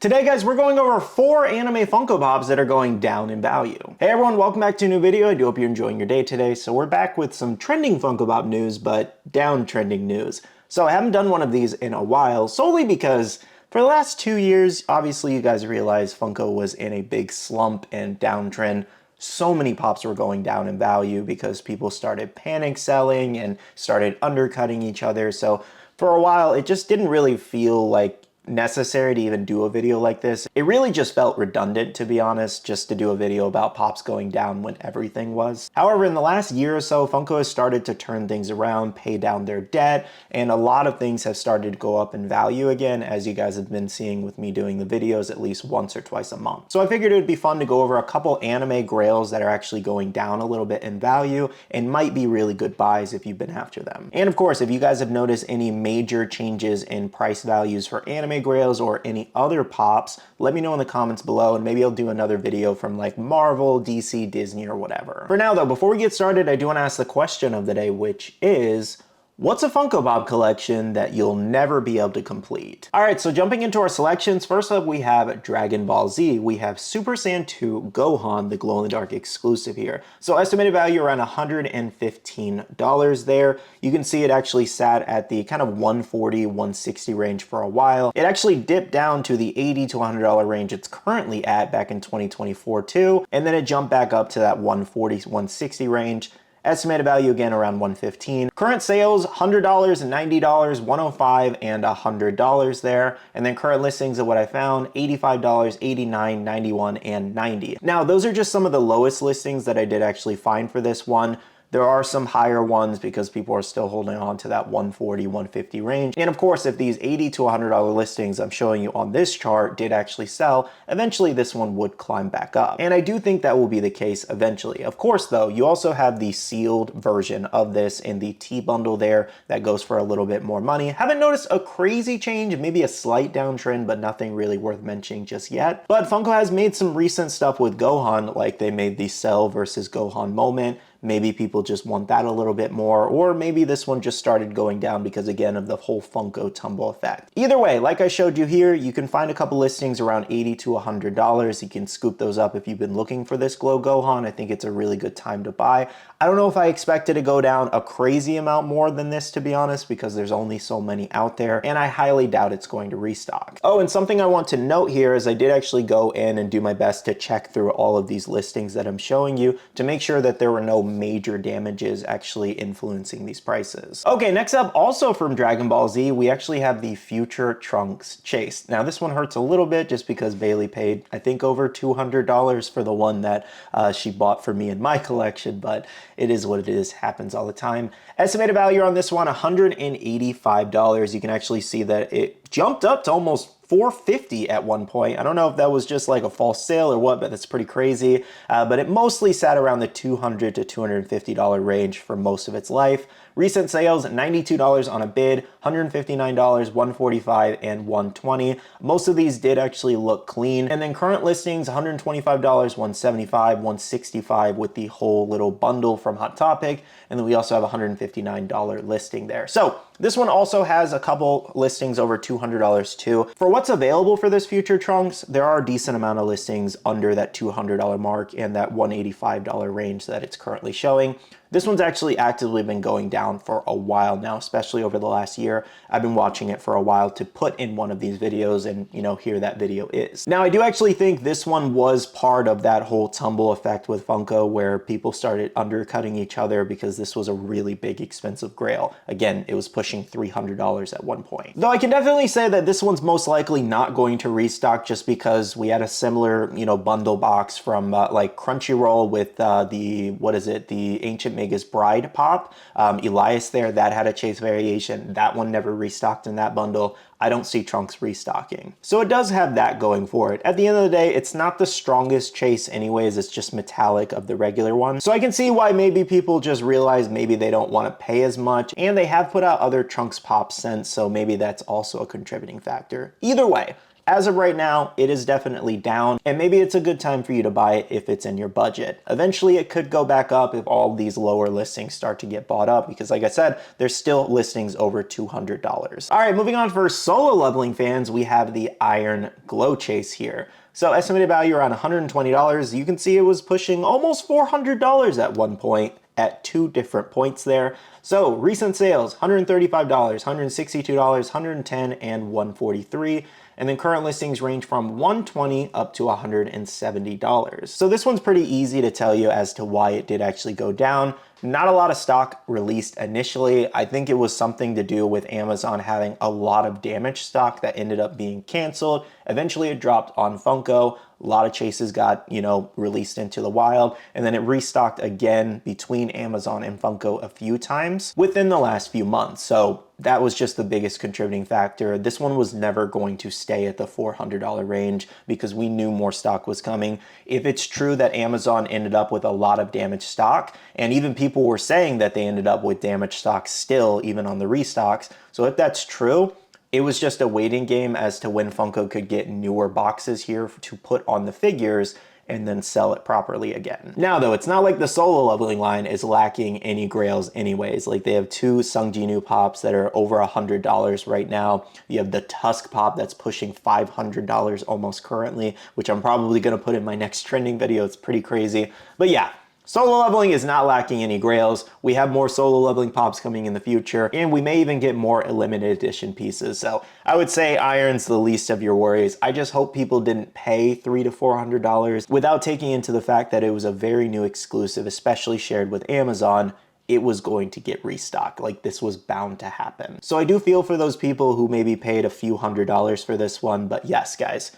Today guys, we're going over 4 anime Funko Pops that are going down in value. Hey everyone, welcome back to a new video. I do hope you're enjoying your day today. So we're back with some trending Funko Pop news, but downtrending news. So I haven't done one of these in a while, solely because for the last 2 years, obviously you guys realize Funko was in a big slump and downtrend. So many pops were going down in value because people started panic selling and started undercutting each other. So for a while, it just didn't really feel like necessary to even do a video like this. It really just felt redundant, to be honest, just to do a video about pops going down when everything was. However, in the last year or so, Funko has started to turn things around, pay down their debt, and a lot of things have started to go up in value again, as you guys have been seeing with me doing the videos at least once or twice a month. So I figured it would be fun to go over a couple anime grails that are actually going down a little bit in value and might be really good buys if you've been after them. And of course, if you guys have noticed any major changes in price values for anime grails or any other pops, let me know in the comments below and maybe I'll do another video from like Marvel, DC, Disney, or whatever. For now though, before we get started, I do want to ask the question of the day, which is, what's a Funko Pop collection that you'll never be able to complete? All right, so jumping into our selections, first up we have Dragon Ball Z. We have Super Saiyan 2 Gohan, the glow-in-the-dark exclusive here. So estimated value around $115 there. You can see it actually sat at the kind of $140, $160 range for a while. It actually dipped down to the $80 to $100 range it's currently at back in 2024 too, and then it jumped back up to that $140, $160 range. Estimated value again around $115. Current sales $100, $90, $105, and $100 there. And then current listings of what I found, $85, $89, $91, and $90. Now those are just some of the lowest listings that I did actually find for this one. There are some higher ones because people are still holding on to that $140, $150 range. And of course, if these $80 to $100 listings I'm showing you on this chart did actually sell, eventually this one would climb back up. And I do think that will be the case eventually. Of course, though, you also have the sealed version of this in the T bundle there that goes for a little bit more money. Haven't noticed a crazy change, maybe a slight downtrend, but nothing really worth mentioning just yet. But Funko has made some recent stuff with Gohan, like they made the Cell versus Gohan moment. Maybe people just want that a little bit more, or maybe this one just started going down because, again, of the whole Funko tumble effect. Either way, like I showed you here, you can find a couple listings around $80 to $100. You can scoop those up if you've been looking for this Glow Gohan. I think it's a really good time to buy. I don't know if I expect it to go down a crazy amount more than this, to be honest, because there's only so many out there, and I highly doubt it's going to restock. Oh, and something I want to note here is I did actually go in and do my best to check through all of these listings that I'm showing you to make sure that there were no major damages actually influencing these prices. Okay, next up, also from Dragon Ball Z, we actually have the Future Trunks Chase. Now this one hurts a little bit just because Bailey paid, I think, over $200 for the one that she bought for me in my collection, but it is what it is, happens all the time. Estimated value on this one, $185. You can actually see that it jumped up to almost $450 at one point. I don't know if that was just like a false sale or what, but that's pretty crazy. But it mostly sat around the $200 to $250 range for most of its life. Recent sales, $92 on a bid, $159, $145, and $120. Most of these did actually look clean. And then current listings, $125, $175, $165 with the whole little bundle from Hot Topic. And then we also have a $159 listing there. So this one also has a couple listings over $200 too. For what's available for this Future Trunks, there are a decent amount of listings under that $200 mark and that $185 range that it's currently showing. This one's actually actively been going down for a while now, especially over the last year. I've been watching it for a while to put in one of these videos and, you know, here that video is. Now, I do actually think this one was part of that whole tumble effect with Funko where people started undercutting each other because this was a really big, expensive grail. Again, it was pushing $300 at one point. Though I can definitely say that this one's most likely not going to restock just because we had a similar, you know, bundle box from like Crunchyroll with the Ancient Magus Bride pop. Elias there, that had a chase variation. That one never restocked in that bundle. I don't see Trunks restocking. So it does have that going for it. At the end of the day, it's not the strongest chase anyways, it's just metallic of the regular one. So I can see why maybe people just realize maybe they don't want to pay as much, and they have put out other Trunks pops since, so maybe that's also a contributing factor. Either way, as of right now, it is definitely down, and maybe it's a good time for you to buy it if it's in your budget. Eventually, it could go back up if all these lower listings start to get bought up, because like I said, there's still listings over $200. All right, moving on, for solo leveling fans, we have the Iron Glow Chase here. So estimated value around $120. You can see it was pushing almost $400 at one point at 2 different points there. So recent sales, $135, $162, $110, and $143. And then current listings range from $120 up to $170. So this one's pretty easy to tell you as to why it did actually go down. Not a lot of stock released initially. I think it was something to do with Amazon having a lot of damaged stock that ended up being canceled. Eventually it dropped on Funko. A lot of chases got, released into the wild, and then it restocked again between Amazon and Funko a few times within the last few months. So that was just the biggest contributing factor. This one was never going to stay at the $400 range because we knew more stock was coming. If it's true that Amazon ended up with a lot of damaged stock, and even people were saying that they ended up with damaged stock still, even on the restocks. So if that's true, it was just a waiting game as to when Funko could get newer boxes here to put on the figures and then sell it properly again. Now though, it's not like the solo leveling line is lacking any grails anyways. Like they have 2 Sungjinu pops that are over $100 right now. You have the Tusk pop that's pushing $500 almost currently, which I'm probably gonna put in my next trending video. It's pretty crazy. But yeah, solo leveling is not lacking any grails. We have more solo leveling pops coming in the future, and we may even get more limited edition pieces. So I would say Iron's the least of your worries. I just hope people didn't pay $300 to $400 without taking into the fact that it was a very new exclusive, especially shared with Amazon. It was going to get restocked. Like this was bound to happen. So I do feel for those people who maybe paid a few $100s for this one, but yes, guys,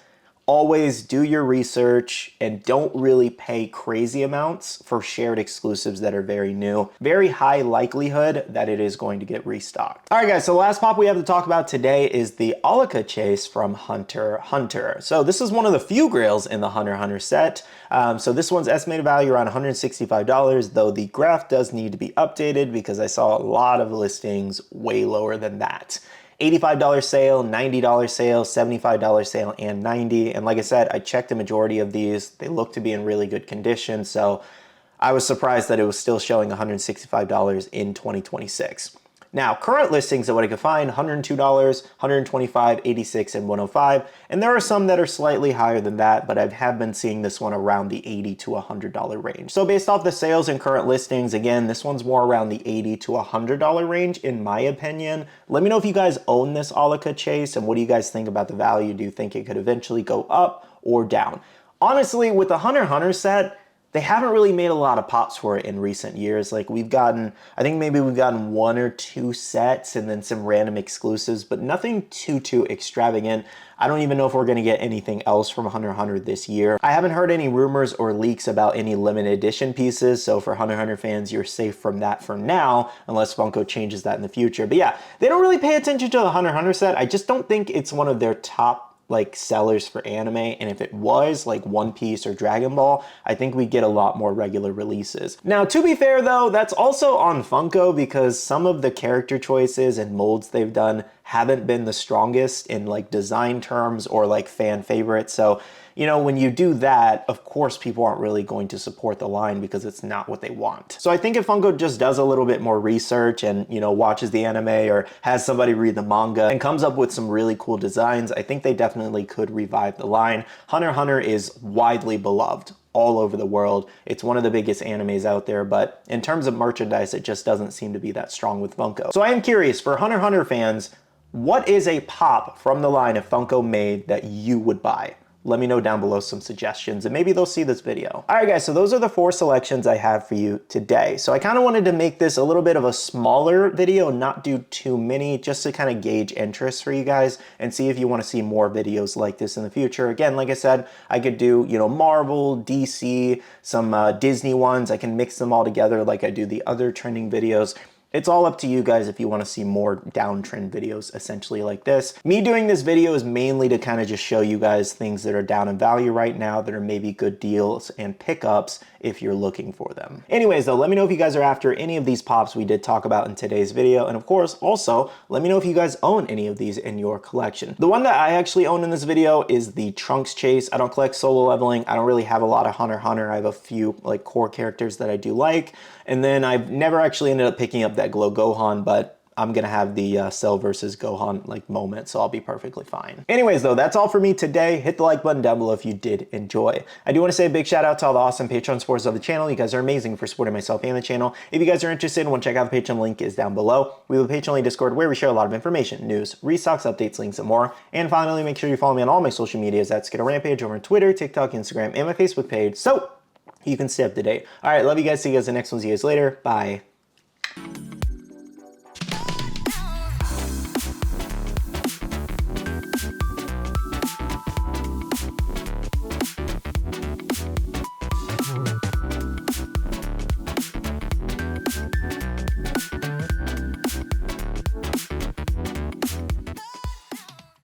always do your research and don't really pay crazy amounts for shared exclusives that are very new. Very high likelihood that it is going to get restocked. All right, guys, so the last pop we have to talk about today is the Alica chase from Hunter Hunter. So this is one of the few grails in the Hunter Hunter set. So this one's estimated value around $165, though the graph does need to be updated because I saw a lot of listings way lower than that. $85 sale, $90 sale, $75 sale, and $90. And like I said, I checked the majority of these. They look to be in really good condition. So I was surprised that it was still showing $165 in 2026. Now, current listings of what I could find, $102, $125, $86, and $105. And there are some that are slightly higher than that, but I have been seeing this one around the $80 to $100 range. So based off the sales and current listings, again, this one's more around the $80 to $100 range, in my opinion. Let me know if you guys own this Alica chase, and what do you guys think about the value? Do you think it could eventually go up or down? Honestly, with the Hunter Hunter set, they haven't really made a lot of pops for it in recent years. Like we've gotten, I think maybe we've gotten 1 or 2 sets and then some random exclusives, but nothing too extravagant. I don't even know if we're gonna get anything else from Hunter Hunter this year. I haven't heard any rumors or leaks about any limited edition pieces, so for Hunter Hunter fans, you're safe from that for now, unless Funko changes that in the future. But yeah, they don't really pay attention to the Hunter Hunter set. I just don't think it's one of their top sellers for anime, and if it was like One Piece or Dragon Ball, I think we'd get a lot more regular releases. Now, to be fair though, that's also on Funko because some of the character choices and molds they've done haven't been the strongest in like design terms or like fan favorites. So, when you do that, of course, people aren't really going to support the line because it's not what they want. So I think if Funko just does a little bit more research and, watches the anime or has somebody read the manga and comes up with some really cool designs, I think they definitely could revive the line. Hunter x Hunter is widely beloved all over the world. It's one of the biggest animes out there, but in terms of merchandise, it just doesn't seem to be that strong with Funko. So I am curious, for Hunter x Hunter fans, what is a pop from the line if Funko made that you would buy? Let me know down below some suggestions and maybe they'll see this video. All right, guys, so those are the 4 selections I have for you today. So I kind of wanted to make this a little bit of a smaller video, not do too many, just to kind of gauge interest for you guys and see if you want to see more videos like this in the future. Again, like I said, I could do, Marvel, DC, some Disney ones. I can mix them all together like I do the other trending videos. It's all up to you guys if you want to see more downtrend videos essentially like this. Me doing this video is mainly to kind of just show you guys things that are down in value right now that are maybe good deals and pickups if you're looking for them. Anyways though, let me know if you guys are after any of these pops we did talk about in today's video, and of course also let me know if you guys own any of these in your collection. The one that I actually own in this video is the Trunks Chase. I don't collect solo leveling. I don't really have a lot of Hunter x Hunter. I have a few like core characters that I do like, and then I've never actually ended up picking up that Glow Gohan, but I'm gonna have the Cell versus Gohan like moment, so I'll be perfectly fine. Anyways though, that's all for me today. Hit the like button down below if you did enjoy. I do want to say a big shout out to all the awesome Patreon supporters of the channel. You guys are amazing for supporting myself and the channel. If you guys are interested and want to check out the Patreon, link is down below. We have a Patreon Discord where we share a lot of information, news, restocks, updates, links, and more. And finally, make sure you follow me on all my social medias at Skittlerampage over on Twitter, TikTok, Instagram, and my Facebook page, so you can stay up to date. All right, love you guys. See you guys in the next one. See you guys later. Bye.